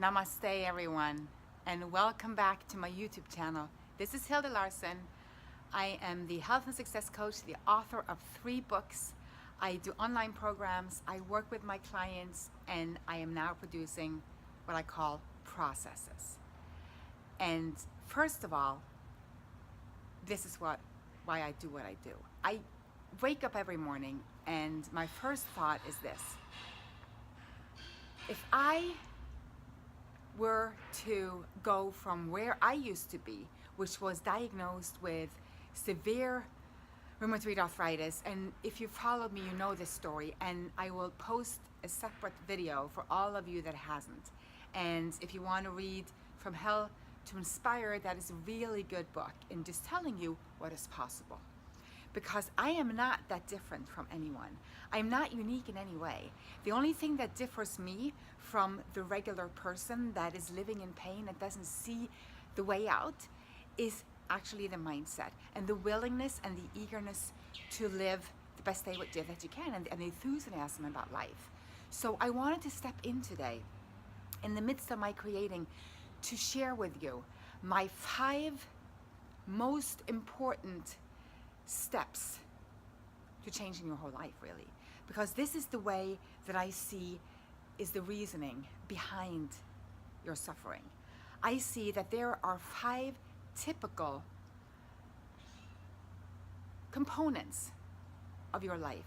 Namaste everyone, and welcome back to my YouTube channel. This is Hilde Larsen. I am the health and success coach, the author of 3 books. I do online programs, I work with my clients, and I am now producing what I call processes. And first of all, this is why I do what I do. I wake up every morning and my first thought is this: if I were to go from where I used to be, which was diagnosed with severe rheumatoid arthritis, and if you followed me, you know this story, and I will post a separate video for all of you that hasn't. And if you want to read From Hell to Inspire, that is a really good book in just telling you what is possible. Because I am not that different from anyone. I'm not unique in any way. The only thing that differs me from the regular person that is living in pain and doesn't see the way out is actually the mindset and the willingness and the eagerness to live the best day that you can, and the enthusiasm about life. So I wanted to step in today, in the midst of my creating, to share with you my 5 most important steps to changing your whole life, really, because this is the way that I see is the reasoning behind your suffering. I see that there are 5 typical components of your life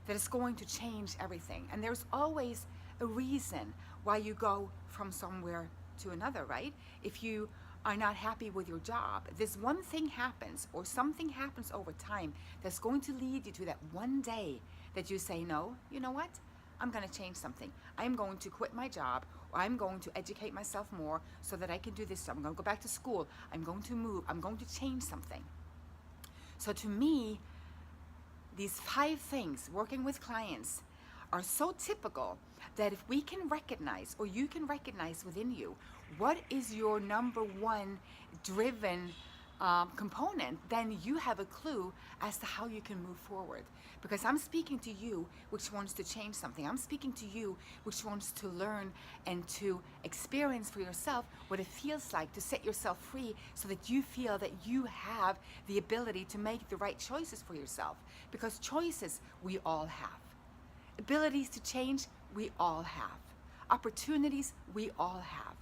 that is going to change everything, and there's always a reason why you go from somewhere to another, right? If you are not happy with your job, this one thing happens or something happens over time that's going to lead you to that one day that you say, no, you know what? I'm going to change something. I'm going to quit my job, or I'm going to educate myself more so that I can do this. I'm going to go back to school. I'm going to move. I'm going to change something. So to me, these 5 things, working with clients, are so typical that if we can recognize, or you can recognize within you, what is your number 1 driven component, then you have a clue as to how you can move forward. Because I'm speaking to you which wants to change something. I'm speaking to you which wants to learn and to experience for yourself what it feels like to set yourself free, so that you feel that you have the ability to make the right choices for yourself. Because choices we all have. Abilities to change, we all have. Opportunities, we all have.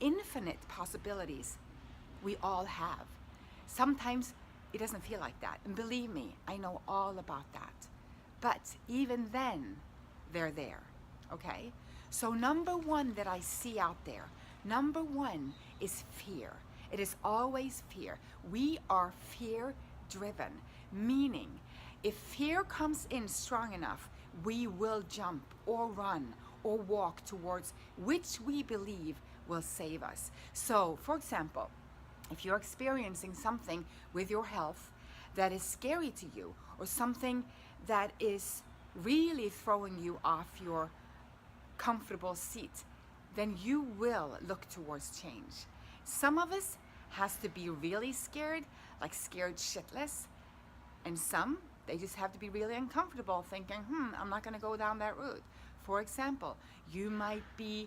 Infinite possibilities, we all have. Sometimes it doesn't feel like that. And believe me, I know all about that. But even then, they're there, okay? So number 1 that I see out there, number 1 is fear. It is always fear. We are fear-driven, meaning if fear comes in strong enough, we will jump or run or walk towards which we believe will save us. So, for example, if you're experiencing something with your health that is scary to you, or something that is really throwing you off your comfortable seat, then you will look towards change. Some of us has to be really scared, like scared shitless, and some, they just have to be really uncomfortable thinking, I'm not going to go down that route. For example, you might be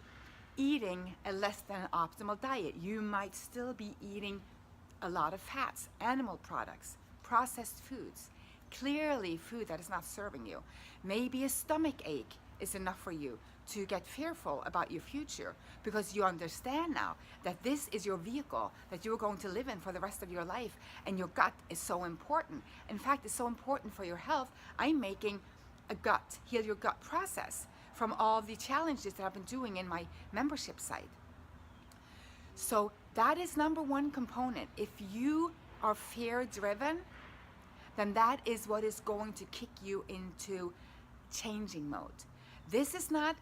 eating a less than optimal diet. You might still be eating a lot of fats, animal products, processed foods, clearly food that is not serving you. Maybe a stomach ache is enough for you to get fearful about your future, because you understand now that this is your vehicle that you're going to live in for the rest of your life, and your gut is so important. In fact, it's so important for your health. I'm making a heal your gut process from all the challenges that I've been doing in my membership site. So that is number 1 component. If you are fear-driven, then that is what is going to kick you into changing mode. This is not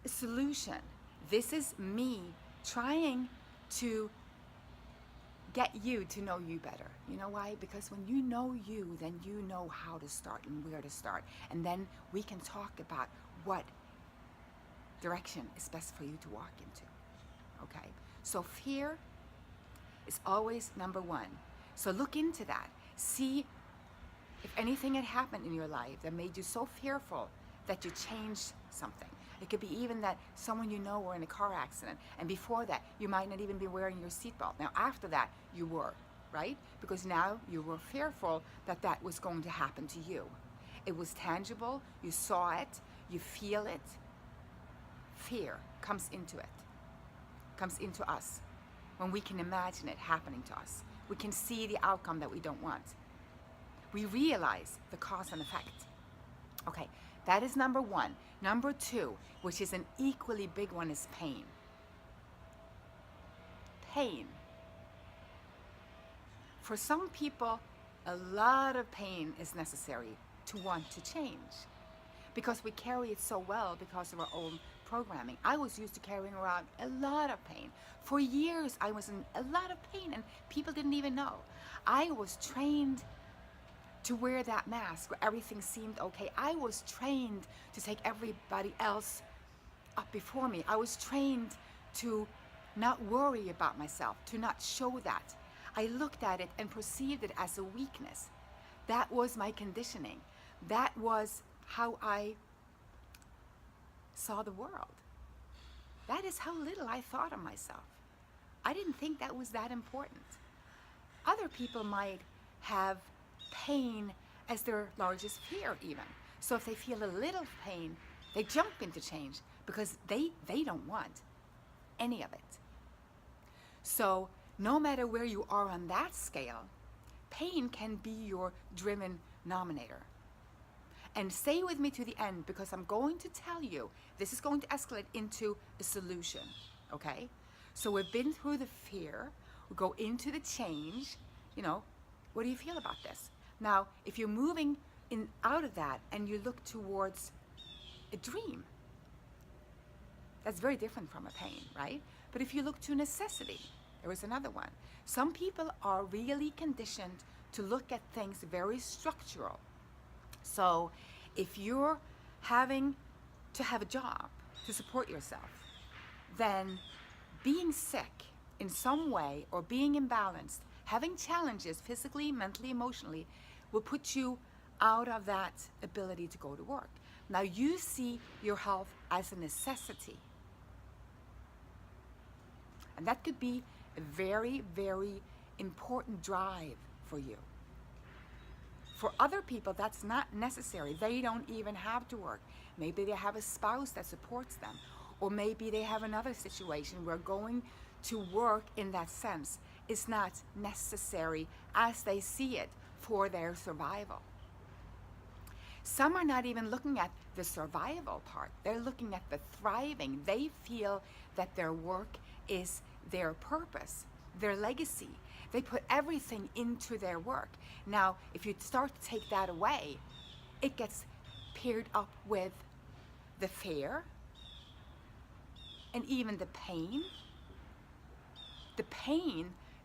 a solution. This is me trying to get you to know you better. You know why? Because when you know you, then you know how to start and where to start. And then we can talk about what direction is best for you to walk into. Okay? So fear is always number 1. So look into that. See if anything had happened in your life that made you so fearful that you changed something. It could be even that someone you know were in a car accident, and before that, you might not even be wearing your seatbelt. Now, after that, you were, right? Because now you were fearful that that was going to happen to you. It was tangible, you saw it, you feel it. Fear comes into it, comes into us when we can imagine it happening to us. We can see the outcome that we don't want. We realize the cause and effect. Okay, that is number one. Number two, which is an equally big one, is pain. Pain. For some people, a lot of pain is necessary to want to change because we carry it so well because of our own programming. I was used to carrying around a lot of pain. For years, I was in a lot of pain and people didn't even know. I was trained to wear that mask where everything seemed okay. I was trained to take everybody else up before me. I was trained to not worry about myself, to not show that. I looked at it and perceived it as a weakness. That was my conditioning. That was how I saw the world. That is how little I thought of myself. I didn't think that was that important. Other people might have pain as their largest fear even. So if they feel a little pain, they jump into change because they don't want any of it. So no matter where you are on that scale, pain can be your driven nominator. And stay with me to the end because I'm going to tell you, this is going to escalate into a solution, okay? So we've been through the fear, we go into the change, what do you feel about this? Now, if you're moving out of that and you look towards a dream, that's very different from a pain, right? But if you look to necessity, there is another one. Some people are really conditioned to look at things very structural. So if you're having to have a job to support yourself, then being sick in some way or being imbalanced, having challenges physically, mentally, emotionally, will put you out of that ability to go to work. Now you see your health as a necessity. And that could be a very, very important drive for you. For other people, that's not necessary. They don't even have to work. Maybe they have a spouse that supports them. Or maybe they have another situation where going to work in that sense is not necessary as they see it for their survival. Some are not even looking at the survival part. They're looking at the thriving. They feel that their work is their purpose, their legacy. They put everything into their work. Now, if you start to take that away, it gets paired up with the fear and even the pain,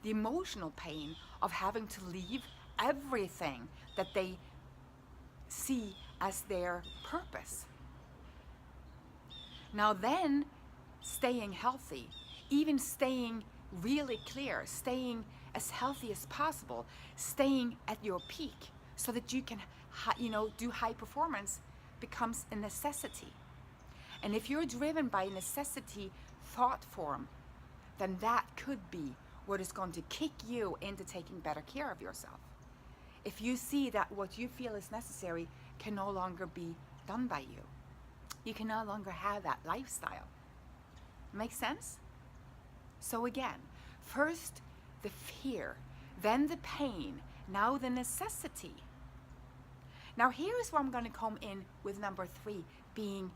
the emotional pain of having to leave everything that they see as their purpose. Now then, staying healthy, even staying really clear, staying as healthy as possible, staying at your peak so that you can do high performance becomes a necessity. And if you're driven by necessity thought form, then that could be what is going to kick you into taking better care of yourself. If you see that what you feel is necessary can no longer be done by you, you can no longer have that lifestyle. Make sense? So again, first the fear, then the pain, now the necessity. Now here's where I'm going to come in with number 3, being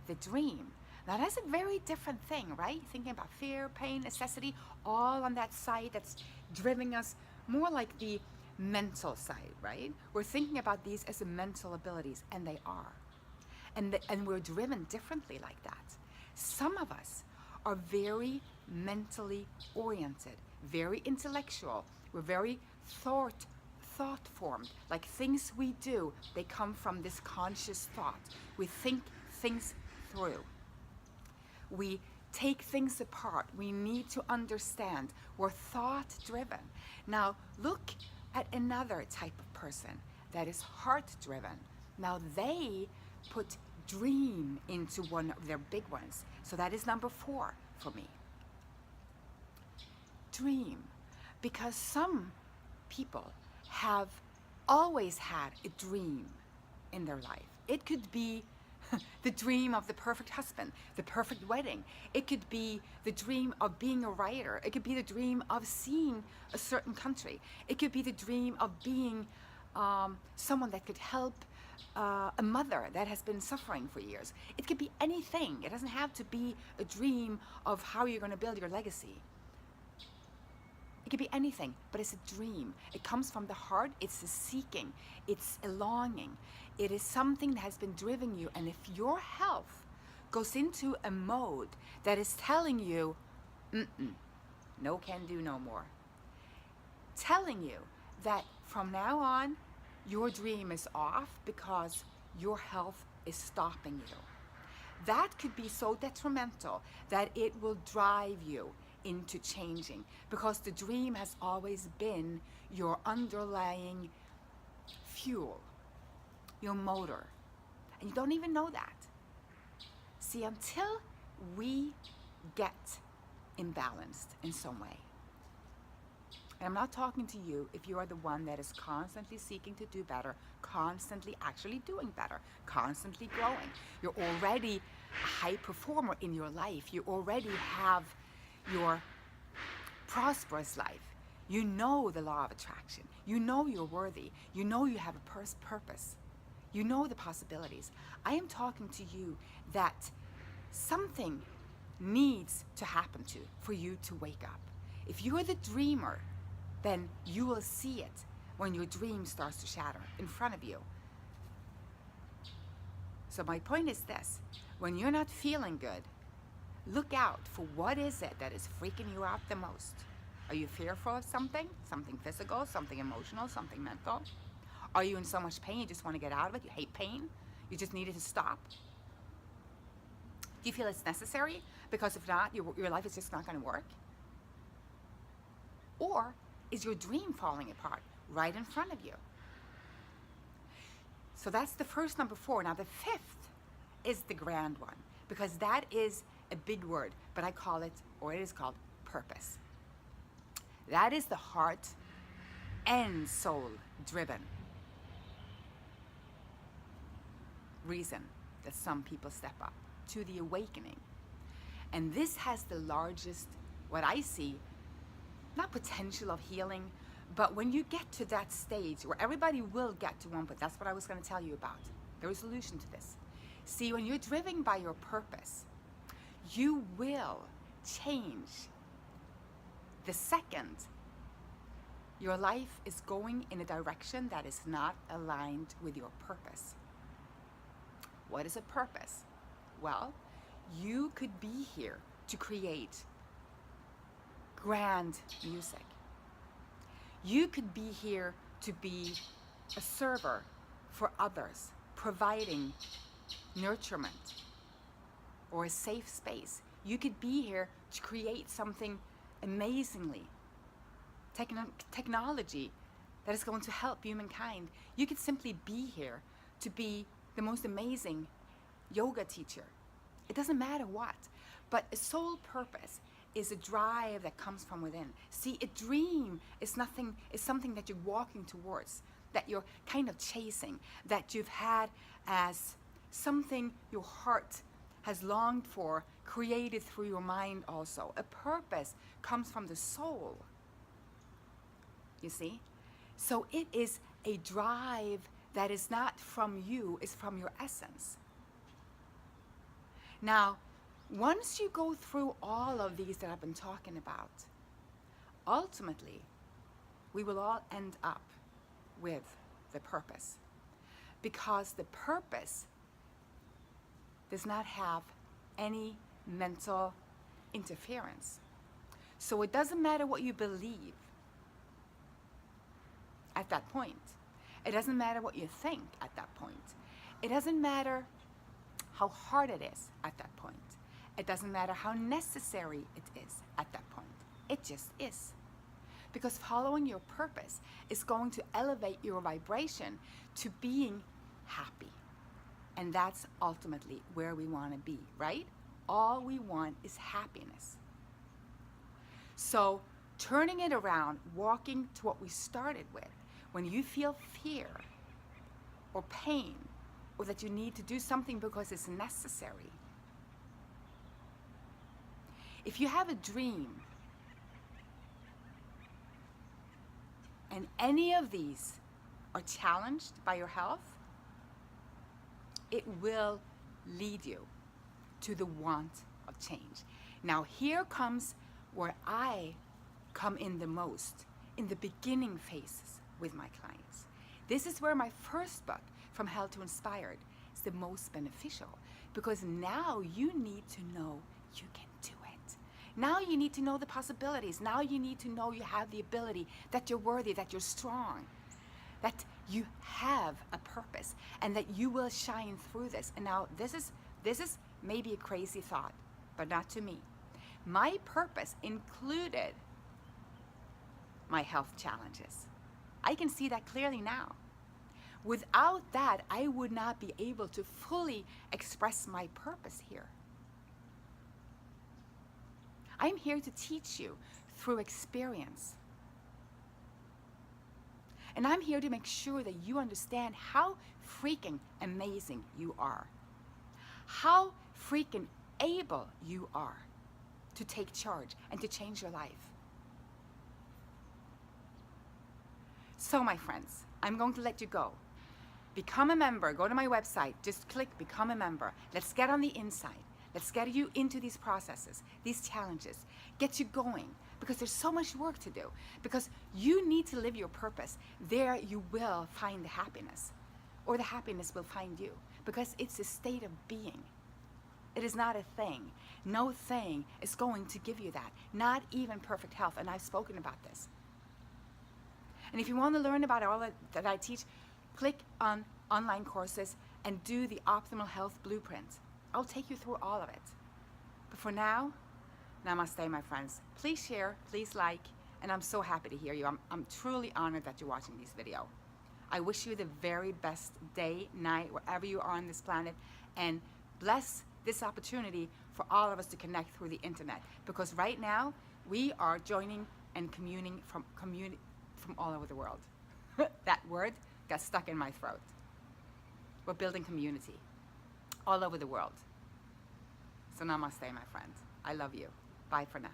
the dream. Now that's a very different thing, right? Thinking about fear, pain, necessity, all on that side that's driving us more like the mental side, right? We're thinking about these as mental abilities, and they are. And we're driven differently like that. Some of us are very mentally oriented, very intellectual. We're very thought formed. Like things we do, they come from this conscious thought. We think things through. We take things apart. We need to understand. We're thought driven. Now look at another type of person that is heart driven. Now they put dream into one of their big ones. So that is number 4 for me. Dream. Because some people have always had a dream in their life. It could be the dream of the perfect husband, the perfect wedding. It could be the dream of being a writer. It could be the dream of seeing a certain country. It could be the dream of being someone that could help a mother that has been suffering for years. It could be anything. It doesn't have to be a dream of how you're going to build your legacy. It could be anything, but it's a dream. It comes from the heart. It's a seeking. It's a longing. It is something that has been driving you. And if your health goes into a mode that is telling you, no can do no more, telling you that from now on, your dream is off because your health is stopping you. That could be so detrimental that it will drive you into changing, because the dream has always been your underlying fuel, your motor, and you don't even know that. See, until we get imbalanced in some way, and I'm not talking to you if you are the one that is constantly seeking to do better, constantly actually doing better, constantly growing. You're already a high performer in your life. You already have your prosperous life. You know the law of attraction. You know you're worthy. You know you have a purpose. You know the possibilities. I am talking to you that something needs to happen for you to wake up. If you are the dreamer, then you will see it when your dream starts to shatter in front of you. So my point is this: when you're not feeling good, look out for what is it that is freaking you out the most. Are you fearful of something? Something physical, something emotional, something mental? Are you in so much pain you just want to get out of it? You hate pain? You just need it to stop? Do you feel it's necessary? Because if not, your life is just not going to work? Or is your dream falling apart right in front of you? So that's the first number 4. Now the 5th is the grand one, because that is a big word, but I call it, or it is called, purpose. That is the heart and soul driven reason that some people step up to the awakening. And this has the largest, what I see, not potential of healing, but when you get to that stage where everybody will get to one point, that's what I was going to tell you about, the resolution to this. See, when you're driven by your purpose, you will change the second your life is going in a direction that is not aligned with your purpose. What is a purpose? Well, you could be here to create grand music. You could be here to be a server for others, providing nurturement or a safe space. You could be here to create something amazingly technology that is going to help humankind. You could simply be here to be the most amazing yoga teacher. It doesn't matter what, but a soul purpose is a drive that comes from within. See, a dream is something that you're walking towards, that you're kind of chasing, that you've had as something your heart has longed for, created through your mind also. A purpose comes from the soul, you see? So it is a drive that is not from you, it's from your essence. Now, once you go through all of these that I've been talking about, ultimately, we will all end up with the purpose. Because the purpose does not have any mental interference. So it doesn't matter what you believe at that point. It doesn't matter what you think at that point. It doesn't matter how hard it is at that point. It doesn't matter how necessary it is at that point. It just is. Because following your purpose is going to elevate your vibration to being happy, And that's ultimately where we want to be, right? All we want is happiness. So turning it around, walking to what we started with, when you feel fear or pain, or that you need to do something because it's necessary. If you have a dream, and any of these are challenged by your health, it will lead you to the want of change. Now here comes where I come in the most, in the beginning phases with my clients. This is where my first book, From Hell to Inspired, is the most beneficial, because now you need to know you can do it. Now you need to know the possibilities. Now you need to know you have the ability, that you're worthy, that you're strong, that you have a purpose, and that you will shine through this. And now this is maybe a crazy thought, but not to me. My purpose included my health challenges. I can see that clearly now. Without that, I would not be able to fully express my purpose here. I'm here to teach you through experience. And I'm here to make sure that you understand how freaking amazing you are. How freaking able you are to take charge and to change your life. So my friends, I'm going to let you go. Become a member. Go to my website. Just click Become a Member. Let's get on the inside. Let's get you into these processes, these challenges. Get you going, because there's so much work to do. Because you need to live your purpose. There you will find the happiness, or the happiness will find you, because it's a state of being. It is not a thing. No thing is going to give you that. Not even perfect health. And I've spoken about this. And if you want to learn about all that I teach, click on online courses and do the Optimal Health Blueprint. I'll take you through all of it. But for now, namaste, my friends. Please share, please like, and I'm so happy to hear you. I'm truly honored that you're watching this video. I wish you the very best day, night, wherever you are on this planet, and bless this opportunity for all of us to connect through the internet. Because right now, we are joining and communing from all over the world. That word got stuck in my throat. We're building community all over the world. So namaste, my friends. I love you. Bye for now.